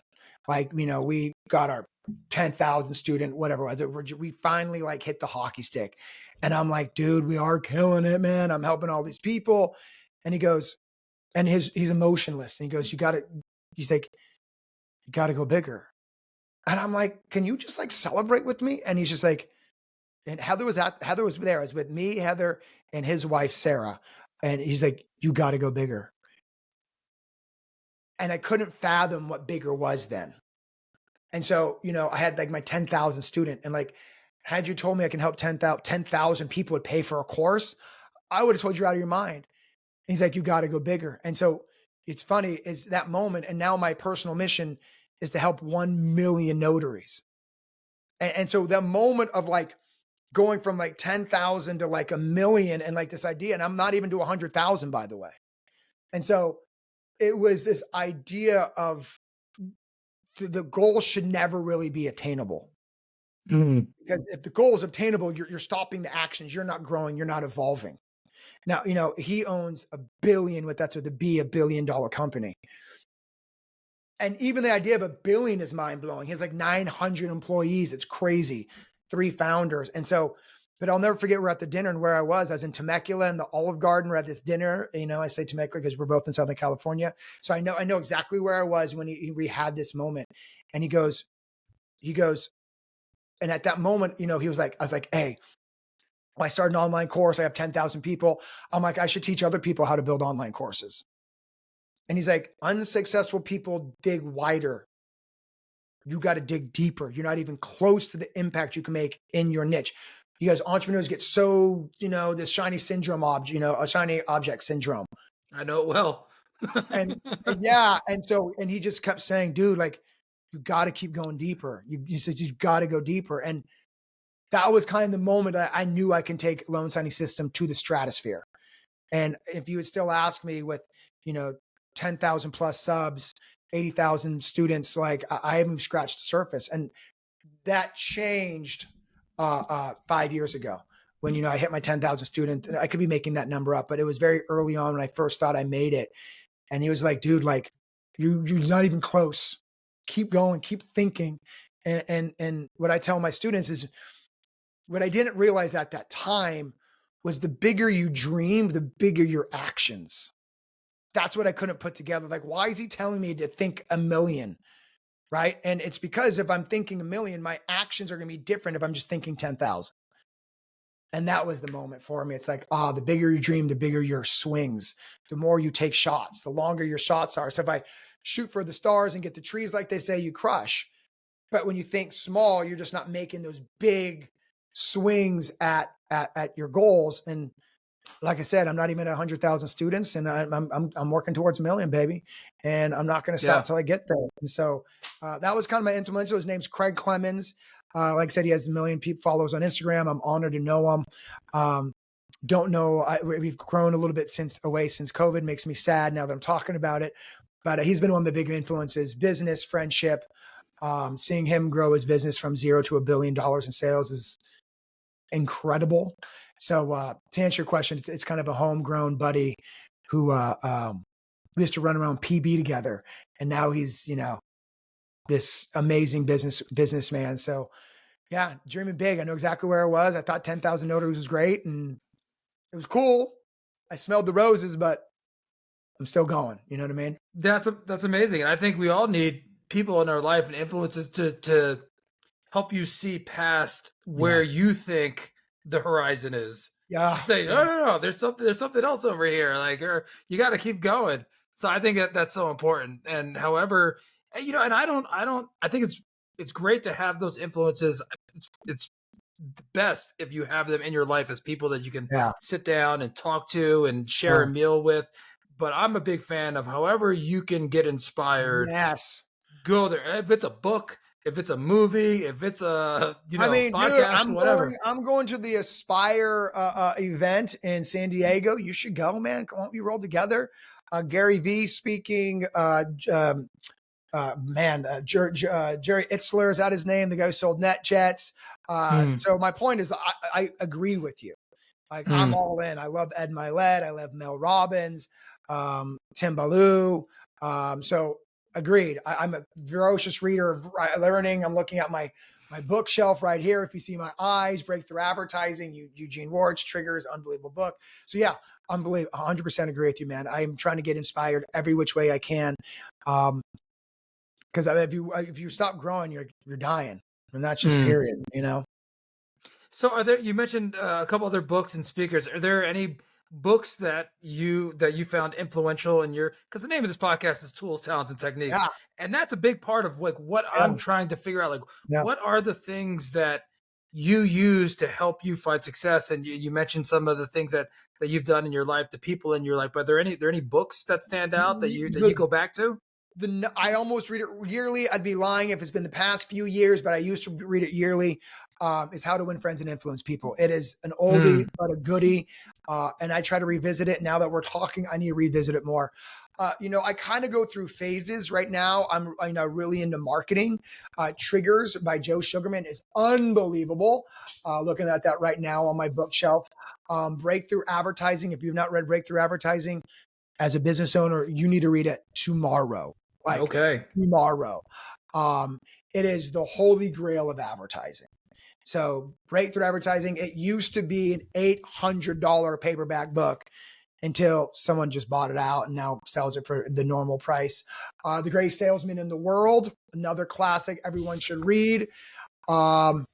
like, we got our 10,000 student, whatever it was, we finally like hit the hockey stick. And I'm like, dude, we are killing it, man. I'm helping all these people. And he goes, and he's emotionless. And he goes, he's like, you got to go bigger. And I'm like, can you just like celebrate with me? And he's just like, and Heather was there. I was with me, Heather, and his wife, Sarah. And he's like, you got to go bigger. And I couldn't fathom what bigger was then. And so, I had like my 10,000 student, and like, had you told me I can help 10,000 people would pay for a course, I would have told you out of your mind. And he's like, you got to go bigger. And so it's funny is that moment. And now my personal mission is to help 1 million notaries. And so the moment of like going from like 10,000 to like 1 million and like this idea, and I'm not even to 100,000, by the way. And so it was this idea of the goal should never really be attainable. Mm. Because if the goal is obtainable, you're stopping the actions. You're not growing. You're not evolving. Now, he owns that's with a B, $1 billion company. And even the idea of $1 billion is mind blowing. He has like 900 employees. It's crazy. 3 founders. And so, but I'll never forget, we're at the dinner and where I was in Temecula in the Olive Garden. We're at this dinner. I say Temecula because we're both in Southern California. So I know exactly where I was when we had this moment. And he goes, and at that moment, he was like, I was like, hey, I started an online course. I have 10,000 people. I'm like, I should teach other people how to build online courses. And he's like, unsuccessful people dig wider. You got to dig deeper. You're not even close to the impact you can make in your niche. You guys, entrepreneurs get so, this shiny syndrome a shiny object syndrome. I know it well. and yeah. And he just kept saying, dude, like, you got to keep going deeper. You said, you got to go deeper. And that was kind of the moment that I knew I can take loan signing system to the stratosphere. And if you would still ask me with, 10,000 plus subs, 80,000 students, like I haven't scratched the surface. And that changed 5 years ago when, I hit my 10,000 student. I could be making that number up, but it was very early on when I first thought I made it. And he was like, dude, like you're not even close. Keep going, keep thinking. And what I tell my students is, what I didn't realize at that time was the bigger you dream, the bigger your actions. That's what I couldn't put together. Like, why is he telling me to think 1 million? Right. And it's because if I'm thinking 1 million, my actions are going to be different if I'm just thinking 10,000. And that was the moment for me. It's like, the bigger you dream, the bigger your swings, the more you take shots, the longer your shots are. So if I shoot for the stars and get the trees, like they say, you crush. But when you think small, you're just not making those big swings at your goals. And like I said, I'm not even at 100,000 students, and I'm working towards 1 million, baby. And I'm not going to stop until I get there. And so that was kind of my influential. His name's Craig Clemens. Like I said, he has 1 million followers on Instagram. I'm honored to know him. Don't know. We've grown a little bit since COVID. Makes me sad now that I'm talking about it. But he's been one of the big influences, business, friendship. Seeing him grow his business from 0 to $1 billion in sales is incredible. So to answer your question, it's kind of a homegrown buddy who We used to run around PB together, and now he's, this amazing businessman. So yeah, dreaming big. I know exactly where I was. I thought 10,000 notaries was great, and it was cool. I smelled the roses, but I'm still going. You know what I mean? That's amazing. And I think we all need people in our life and influences to help you see past where Yes. you think the horizon is. Yeah. To say, no, Yeah. no, no, there's something else over here. Like, or you got to keep going. So I think that that's so important. And however, and I think it's great to have those influences. It's the best if you have them in your life as people that you can Yeah. sit down and talk to and share Yeah. a meal with. But I'm a big fan of however you can get inspired, Yes. go there. If it's a book, if it's a movie, if it's a I mean, dude, podcast, whatever. I'm going to the Aspire event in San Diego. You should go, man. Come on, we roll together. Gary V speaking. Jerry Itzler is that his name? The guy who sold NetJets. Hmm. So my point is, I agree with you. Like I'm Hmm. all in. I love Ed Milet. I love Mel Robbins, Tim Ballou. So agreed. I'm a ferocious reader of learning. I'm looking at my bookshelf right here. If you see my eyes, Breakthrough Advertising, Eugene Ward's Triggers, unbelievable book. So yeah, unbelievable. 100% agree with you, man. I'm trying to get inspired every which way I can. Because if you stop growing, you're dying, and that's just Hmm. period. So you mentioned a couple other books and speakers. Are there any books that you found influential in your, because the name of this podcast is Tools, Talents, and Techniques. Yeah, And that's a big part of like what yeah, I'm trying to figure out. Like, yeah. what are the things that you use to help you find success? And you mentioned some of the things that you've done in your life, the people in your life, but are there any books that stand out that you The go back to? I almost read it yearly. I'd be lying if it's been the past few years, but I used to read it yearly. Is How to Win Friends and Influence People. It is an oldie Hmm. but a goodie, and I try to revisit it. Now that we're talking, I need to revisit it more. I kind of go through phases right now. I'm really into marketing. Triggers by Joe Sugarman is unbelievable. Looking at that right now on my bookshelf. Breakthrough Advertising. If you've not read Breakthrough Advertising, as a business owner, you need to read it tomorrow. Like Okay. tomorrow. It is the holy grail of advertising. So Breakthrough Advertising, it used to be an $800 paperback book until someone just bought it out and now sells it for the normal price. The Greatest Salesman in the World, another classic everyone should read. Um,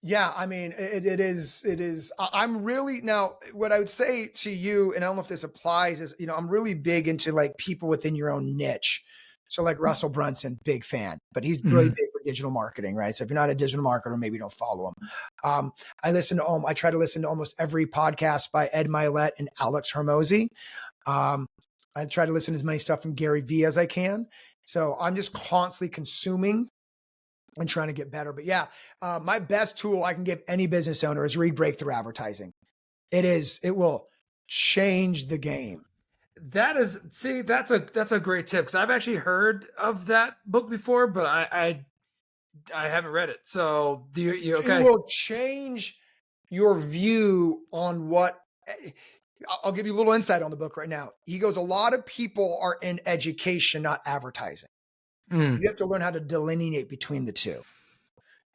yeah, I mean, it is. I'm really now. What I would say to you, and I don't know if this applies, is I'm really big into like people within your own niche. So like Russell Brunson, big fan, but he's really Mhm. big for digital marketing, right? So if you're not a digital marketer, maybe don't follow him. I try to listen to almost every podcast by Ed Milet and Alex Hermosi. Um, I try to listen to as many stuff from Gary Vee as I can. So I'm just constantly consuming and trying to get better. But yeah, my best tool I can give any business owner is read Breakthrough Advertising. It will change the game. That's a great tip because I've actually heard of that book before, but I haven't read it. So do you It okay? will change your view on what. I'll give you a little insight on the book right now. He goes, a lot of people are in education, not advertising. Mm. You have to learn how to delineate between the two.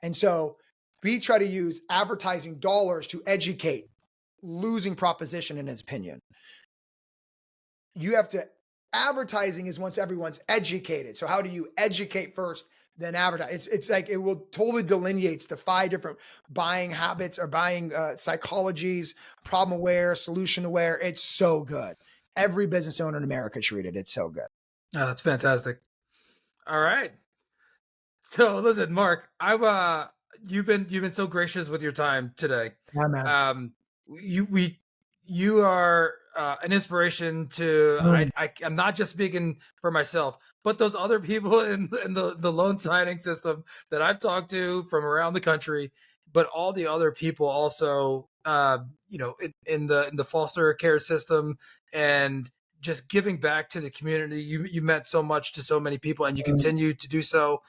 And so we try to use advertising dollars to educate, losing proposition in his opinion. You have to, advertising is once everyone's educated. So how do you educate first, then advertise? It's like it will totally delineates the 5 different buying habits or buying psychologies, problem aware, solution aware. It's so good. Every business owner in America should read it. It's so good. Oh, that's fantastic. All right. So listen, Mark, I've you've been so gracious with your time today. Yeah, man. Um, you are an inspiration to Mm. I'm not just speaking for myself, but those other people in the loan signing system that I've talked to from around the country, but all the other people also, in the foster care system and just giving back to the community. You meant so much to so many people, and you Mm. continue to do so.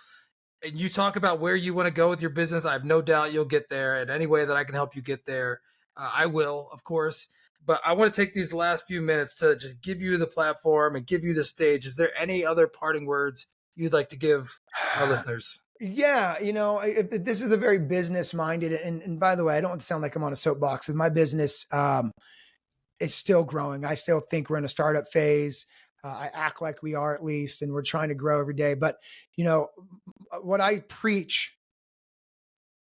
And you talk about where you want to go with your business. I have no doubt you'll get there. And any way that I can help you get there, I will, of course. but I want to take these last few minutes to just give you the platform and give you the stage. Is there any other parting words you'd like to give our listeners? Yeah, if this is a very business minded, and by the way, I don't want to sound like I'm on a soapbox. My business is still growing. I still think we're in a startup phase. I act like we are, at least, and we're trying to grow every day. But what I preach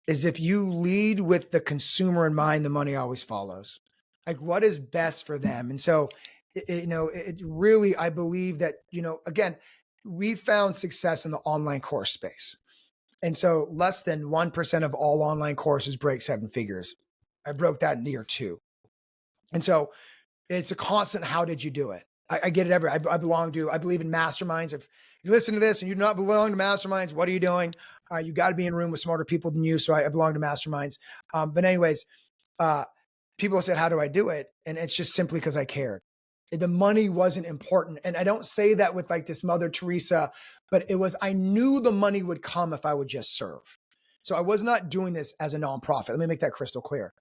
is, if you lead with the consumer in mind, the money always follows. Like, what is best for them? And so, it really, I believe that, again, we found success in the online course space. And so less than 1% of all online courses break seven figures. I broke that in year 2. And so it's a constant, how did you do it? I get it I believe in masterminds. If you listen to this and you do not belong to masterminds, what are you doing? You got to be in a room with smarter people than you. So I belong to masterminds. But anyways, people said, how do I do it? And it's just simply because I cared. The money wasn't important. And I don't say that with like this Mother Teresa, but I knew the money would come if I would just serve. So I was not doing this as a nonprofit. Let me make that crystal clear.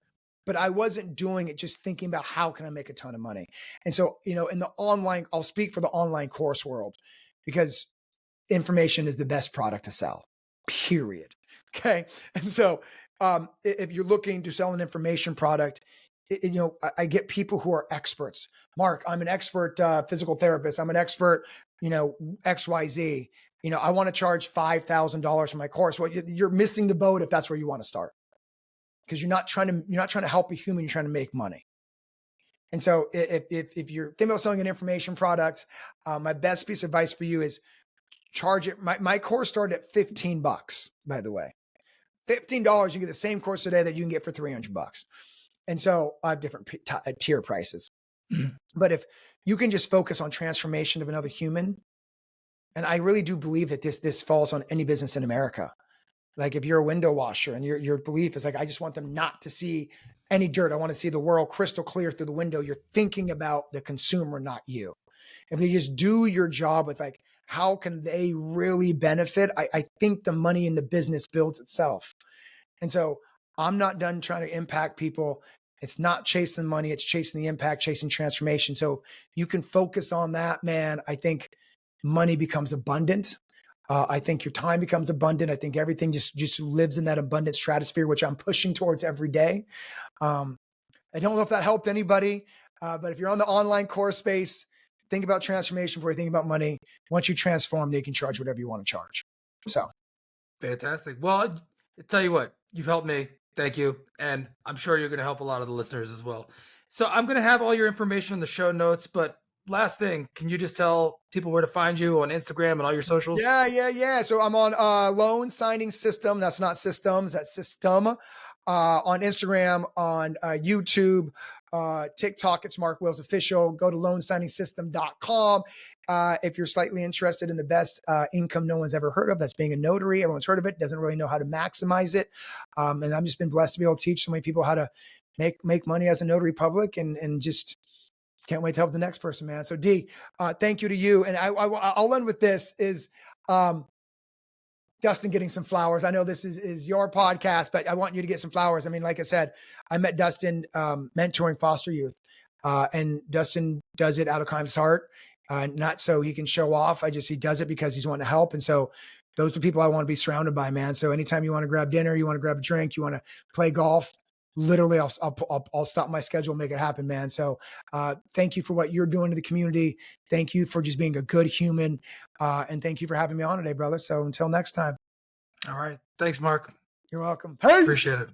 But I wasn't doing it just thinking about how can I make a ton of money. And so, in the online, I'll speak for the online course world, because information is the best product to sell, period. Okay. And so if you're looking to sell an information product, I get people who are experts. Mark, I'm an expert physical therapist. I'm an expert, XYZ. I want to charge $5,000 for my course. Well, you're missing the boat if that's where you want to start, because you're not trying to help a human. You're trying to make money. And so if you're thinking about selling an information product, my best piece of advice for you is charge it. My course started at $15, by the way. $15, you get the same course today that you can get for $300. And so I have different tier prices. But if you can just focus on transformation of another human, and I really do believe that this falls on any business in America. Like, if you're a window washer and your belief is like, I just want them not to see any dirt. I want to see the world crystal clear through the window. You're thinking about the consumer, not you. If they just do your job with like, how can they really benefit? I think the money in the business builds itself. And so I'm not done trying to impact people. It's not chasing money. It's chasing the impact, chasing transformation. So you can focus on that, man. I think money becomes abundant. I think your time becomes abundant. I think everything just lives in that abundant stratosphere, which I'm pushing towards every day. I don't know if that helped anybody, but if you're on the online course space, think about transformation before you think about money. Once you transform, they can charge whatever you want to charge. So fantastic. Well, I tell you what, you've helped me. Thank you. And I'm sure you're going to help a lot of the listeners as well. So I'm going to have all your information in the show notes, but last thing, can you just tell people where to find you on Instagram and all your socials? Yeah. So I'm on Loan Signing System. That's not systems, that's system. On Instagram, on YouTube, TikTok, it's Mark Wills Official. Go to loansigningsystem.com. If you're slightly interested in the best income no one's ever heard of, that's being a notary. Everyone's heard of it, doesn't really know how to maximize it. And I've just been blessed to be able to teach so many people how to make money as a notary public, and just can't wait to help the next person, man. So D, thank you to you. And I'll end with this is, Dustin getting some flowers. I know this is your podcast, but I want you to get some flowers. I mean, like I said, I met Dustin mentoring foster youth, and Dustin does it out of kindness heart, not so he can show off. He does it because he's wanting to help. And so those are the people I want to be surrounded by, man. So anytime you want to grab dinner, you want to grab a drink, you want to play golf, literally I'll stop my schedule, make it happen, man. So thank you for what you're doing to the community. Thank you for just being a good human. And thank you for having me on today, brother. So until next time. All right. Thanks, Mark. You're welcome. Appreciate it.